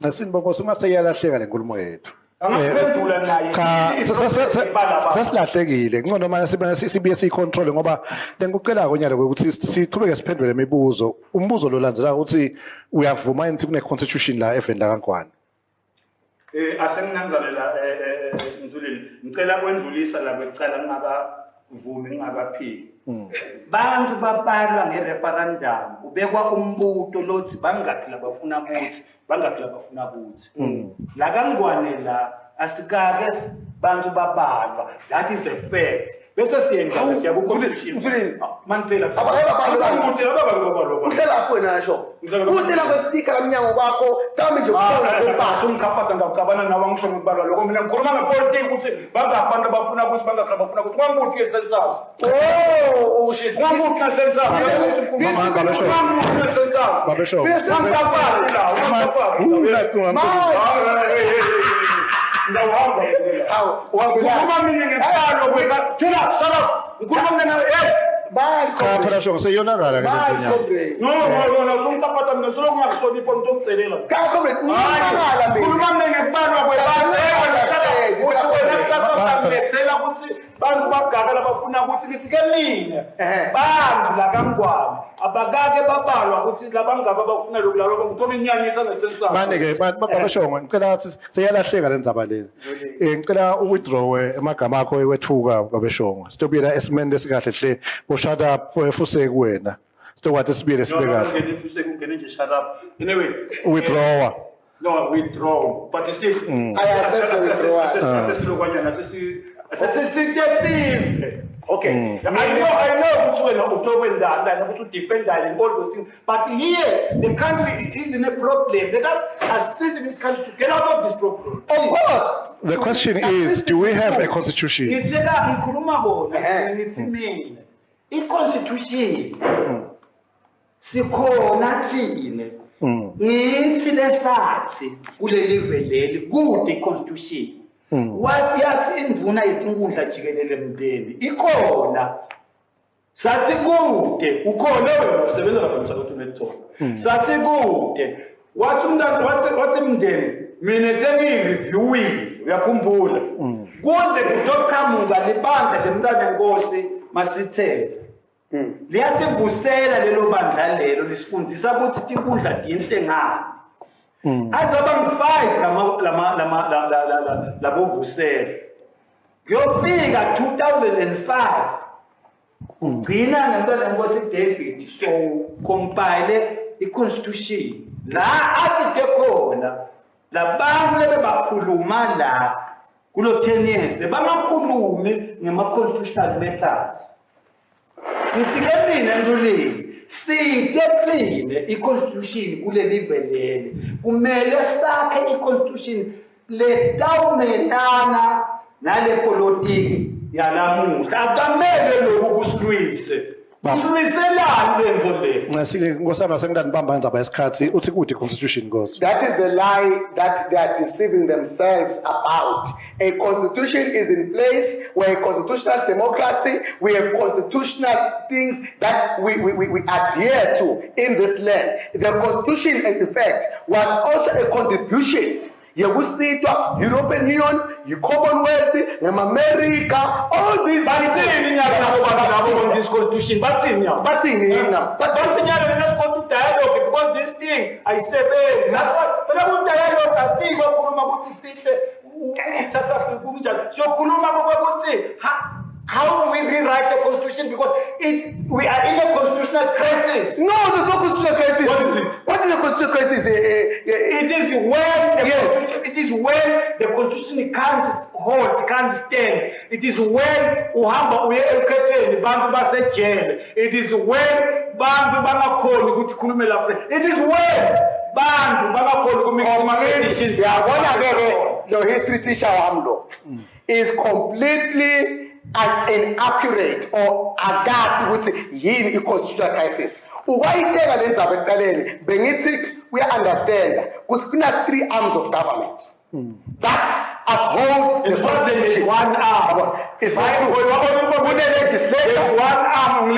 Nasinibongosi ungaseyalahleka le nkulumo yethu. Angaphendula naye. Sasilahlekile ngcono manje sibuye siyicontrol ngoba lengikucela konyalo ukuthi siqhubeke siphendule imibuzo. Umbuzo lo landzela ukuthi uyavuma yini kune constitution la evenda kaNkwane? Asenginanzalela Mthulile ngicela kwendlulisa la becala ngingakavumi ngingakaphiki. Bantu babalwa ngereferendum ubekwa umbuto lothi bangakhi labafuna kuthi bangakhi labafuna kuthi. La kaNkwane la asikake bantu babalwa, that is a fact. Bese siyenza siyakuconstitution man phela uhlala khona nasho uthela kwesitika lamnyango bakho kambe nje ukubona basi umkhaphatha ngicabana nawe ngisho ngibalwa lokho mina ngikhuluma ngepolitiki ukuthi bangabantu abafuna ukuthi bangaqaba ukuthi kwangukuthi ke census shit kwangukuthi ke census Babesho ndawuhamba wakhuluma mina ngeqalo thina shut up ngikhuluma mina cha phela shongo seyonakala ke no usungicaphatha mina solo kungakuhlonipha umuntu omcelela khuluma mina ngebalwa kusasa ukuthi bantu bagakela bafuna ukuthi lithi ke mina bantu la kaNkwane abakake babalwa ukuthi labangaba bafuna lokulalo ngithoba inyanyisa nesensayo manje ke babeshongo ngicela seyalahleka lenzaba leni ngicela withdraw emagama akho ewethuka babeshongo sitobuyela esimene lesikahle hle shut up fuse kuwena sitokwathi sibuyele sibe kahle ungene nje shut up anyway withdraw no withdraw but you see I accept okay I know ukuthi wena utokwendana ukuthi udefendale and all those things but here the country is in a problem. Let us assist this country to get out of this problem. Of course. The question is, do we have a constitution? Ngikhuluma bona ngithi mina i-constitution sikhona thina ngithi lesathi kuleli veleli kude i-constitution wathi yathi indvuna yenkundla jikelele mndeni ikhona sathi kude ukhona wena usebenza lapha eMsakatho Metro sathi kude wathi umntana wathi mndeni mina sengireviewile uyakhumbula kuze kudoqhamuka libandla lemntana enkosi masithele liyasivusela lelo bandla lelo lisifundisa ukuthi inkundla dinhle ngani azaba ngi5 labovusela kuyofika 2005 ugcina nemntana enkosi David so compile i-constitution la athi khona labantu lebebakhuluma la kulo 10 years bebangakhulumi ngema-constitutional methods. Ngithi ke mina Ndulile sithethile i-constitution kuleli velele kumele sakhe i-constitution letawumelana nale politiki yalamuhla akamele lokhu kusilwise kusilwiselani le nto le ngasile ngosana sengidandibamba ndzaba yesikhathi uthi kude constitution goes. That is the lie that they are deceiving themselves about. A constitution is in place. We're a constitutional democracy. We have constitutional things that we adhere to in this land. The constitution, in effect, was also a contribution. Yekusitwa European Union, Commonwealth, America, all these on this constitution. But let's go to dialogue because this thing I said that's what but about dialogue I see what Kuruma Sihle how do we rewrite the constitution because we are in a constitutional crisis. No, there's no constitutional crisis. What is it? What is a constitutional crisis? It is when the constitution can't hold, can't stand. It is when uhamba uye ekheteni bantu base jail. It is when bantu bangakhona ukuthi khulume lapha. It is when bantu bangakhona kumikhomations yabona ke the history teacher wamlo is completely inaccurate or adapt with yini i-constitutional crisis. Ukwayiteka le ndzaba ekuqaleni bengithi we understand ukuthi kuna 3 arms of government that uphold the constitution. One arm is one arm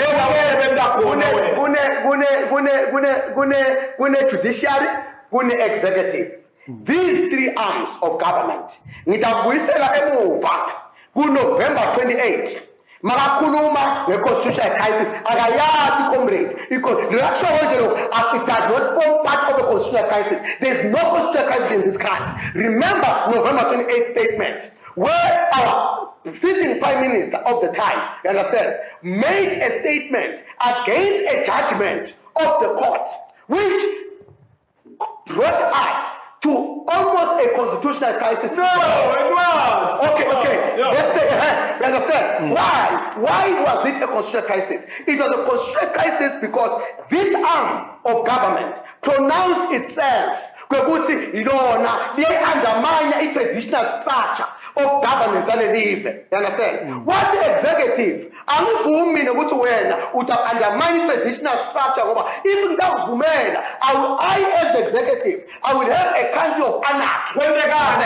judiciary, executive. These three arms of government, ngidabuyisela emuva ku-November 28. Makakhuluma nge-constitutional crisis, akayazi comrade. It does not form part of a constitutional crisis. There is no constitutional crisis in this country. Remember November 28 statement, where our sitting prime minister of the time, you understand, made a statement against a judgment of the court, which brought us to almost a constitutional crisis. No, it was. Okay. No. Let's say, you understand? Why was it a constitutional crisis? It was a constitutional crisis because this arm of government pronounced itself ukuthi lona liyayi-undermine i-traditional structure of governance yalelive. You understand? What the executive angivumi nokuthi wena uta-undermine i-traditional structure ngoba if ngakuvumela I as the executive I will have a country of anarchy. Kwendekane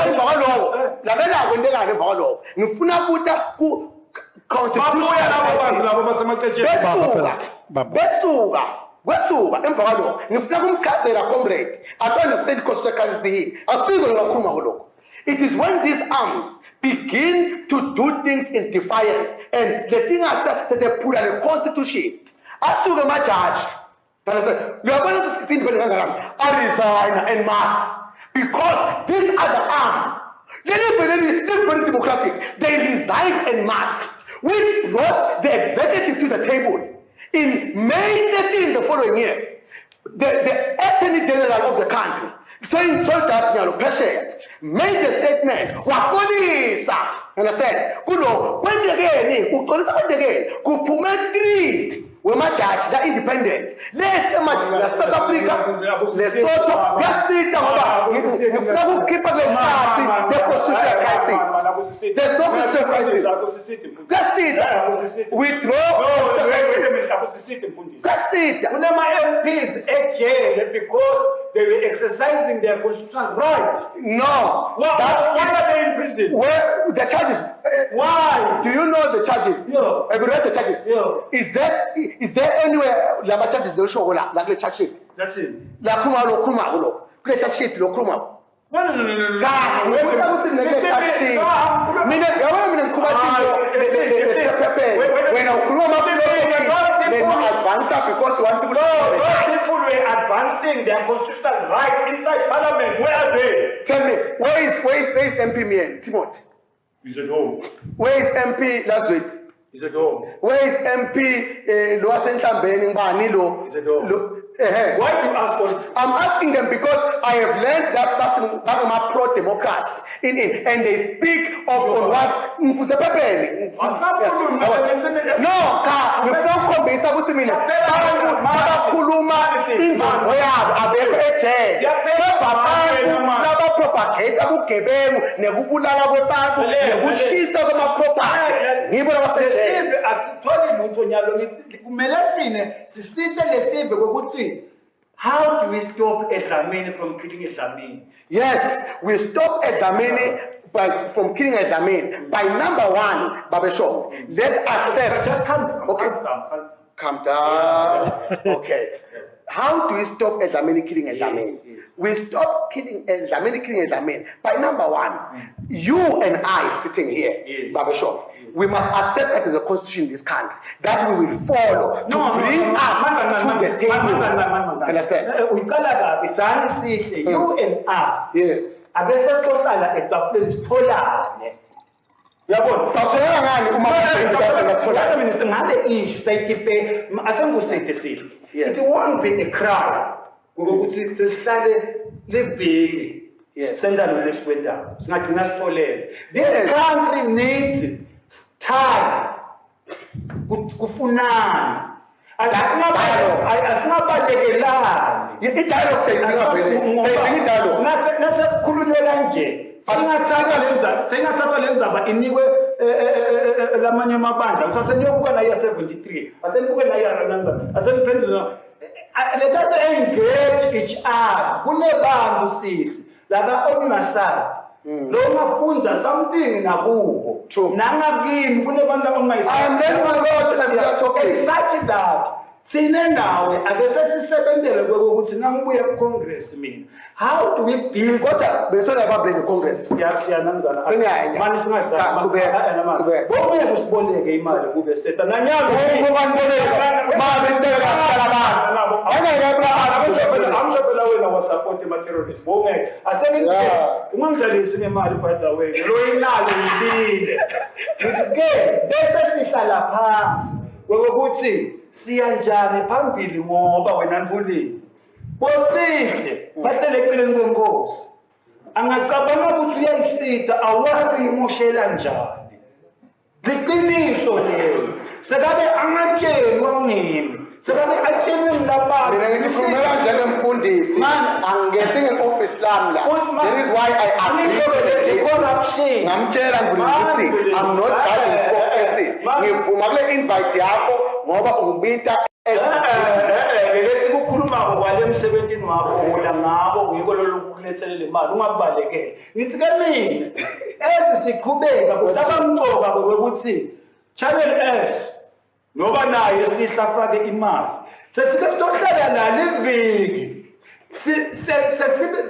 emva kwaloko lalela kwendekane emva kwaloko ngifuna kuta ku constitutional besuka emva kwaloko ngifuna kumchazela comrade I don't understand constitutional crisis yini akusiko ngakhuluma kuloko. It is when these arms begin to do things in defiance and the thing I said they put on the constitution asuke amajaji uyabona ukuthi independent kangakanani aresign en masse because these are the arm very democratic. They resign en masse, which brought the executive to the table. In May 13 the following year, the Attorney General of the country, saying that made the statement, Wapolisa, understand? Kuno, when again, Kupumet 3. When my judge, that independent. Let them South Africa, Lesotho, just sit down. If you keep the constitutional crisis. There's no constitutional crisis. Just sit. Withdraw. Just sit. My MPs at jail because they were exercising their constitutional right. No. Why are they in prison? Where the charges? Why? Do you know the charges? No. Have you read the charges? No. Is there anywhere the charges they show like the charge sheet? That's it. La kuma create a sheet lo kuma. No. Because you want to people were advancing their constitutional right inside parliament. Where are they? Tell me, where is MP Mien, Timothy? He's at home. Where is MP last week? He's at home. Where is MP Loa Sentambeni Banilo? He's at home. Why do you ask for it? I'm asking them because I have learned that Bagama pro-democracy and they speak of on what the Pepe. How do we stop Dlamini from killing Dlamini? Yes, we stop Dlamini from killing Dlamini by number one, Babesho. Let's accept. Just calm down. Okay. Calm down. Okay. How do we stop Dlamini killing Dlamini? We stop killing Dlamini by number one. You and I sitting here, Babesho. We must accept that there's a constitution in this country that we will follow to bring us to the table. Understand? You and I. Yes. It won't be a crime. Yes. This country needs time. Kufunana. Asinabalekela. Dialogue say dialogue. Singathatha lenza inikwe lamanye amabandla usaseniyokuba nayo 73 asenibuke nayo arananza aseniphendula let us engage each other kunebantu Sihle laba ongasadi lo ngafunza something nakubo nangakini kunebantu ongayisadi. I am then one about such that Sine nawe ake sesisebenzele ukuthi nangibuya ku-Congress mina. How do we build Kodwa besona bablame Congress. siyanamzana Sengiyaya. manje singadla Qhubeka. bonke kusiboleke imali kube seta nanyanga amshopela wena wasupport ama-terrorists bonke asengizike ungangidlalisi ngemali by the way lo inalo ngibile ngisike bese sihlala phansi ukuthi siya njani phambili ngoba wena Mphandlana bosihle bahlele eceleni kwenkosi angacabanga ukuthi uyayisita awazi imoshela njani liqiniso lelo sekabe angatshelwa ngimi sekabe atshelwe ngilabani Mina ngikhulumela njengemfundisi angigethi nge-office lami la. That is why I agree with corruption ngamtshela ukuthi I'm not guiding spokesperson. Ngiphuma kule invite yakho ngoba ungibita lesikukhuluma kwale emsebenzini wakho uya ngabo ngiko lokulethelele imali ungabalekele ngithi ke mina siqhubeka kodabamcoka ukuthi Channel S noba nayo Sihle afake imali sesike sizohlala nalo iviki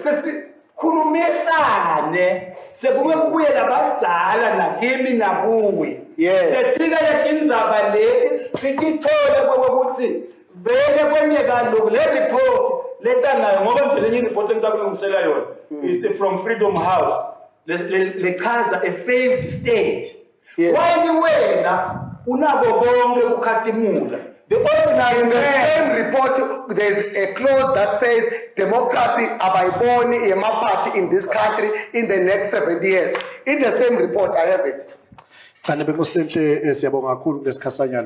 sesikhulumisane sekube kubuye labadzala nakimi nakuwe sesika yakindzaba leti sikithole ukuthi vele kwenyeka lokhu le report letanayo ngoba nje lenye report engitakulungisela yona is from Freedom House lechaza a failed state why wena unabo bonke ukhatimula the ordinary in the same report there's a clause that says democracy abayiboni yemaphathi in this country in the next 70 years. In the same report I have it. Kanti benkosi lenhle siyabonga kakhulu kulesikhatsanyalo.